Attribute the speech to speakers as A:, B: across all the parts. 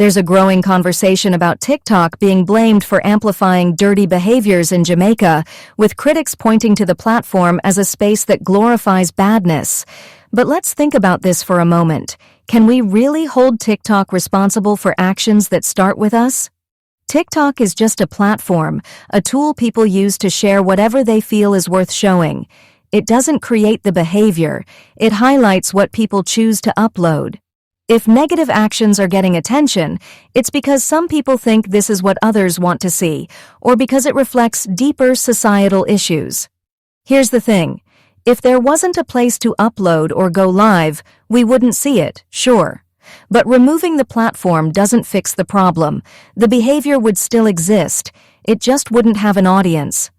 A: There's a growing conversation about TikTok being blamed for amplifying dirty behaviors in Jamaica, with critics pointing to the platform as a space that glorifies badness. But let's think about this for a moment. Can we really hold TikTok responsible for actions that start with us? TikTok is just a platform, a tool people use to share whatever they feel is worth showing. It doesn't create the behavior, it highlights what people choose to upload. If negative actions are getting attention, it's because some people think this is what others want to see, or because it reflects deeper societal issues. Here's the thing. If there wasn't a place to upload or go live, we wouldn't see it, sure. But removing the platform doesn't fix the problem. The behavior would still exist. It just wouldn't have an audience.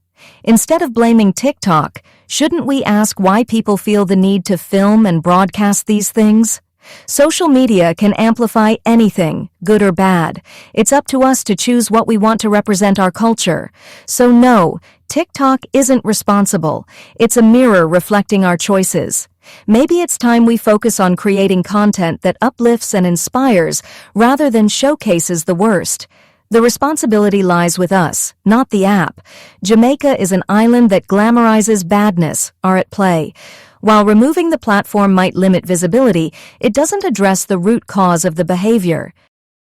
A: Instead of blaming TikTok, shouldn't we ask why people feel the need to film and broadcast these things? Social media can amplify anything, good or bad. It's up to us to choose what we want to represent our culture. So no, TikTok isn't responsible. It's a mirror reflecting our choices. Maybe it's time we focus on creating content that uplifts and inspires rather than showcases the worst. The responsibility lies with us, not the app. Jamaica is an island that glamorizes badness, are at play. While removing the platform might limit visibility, it doesn't address the root cause of the behavior.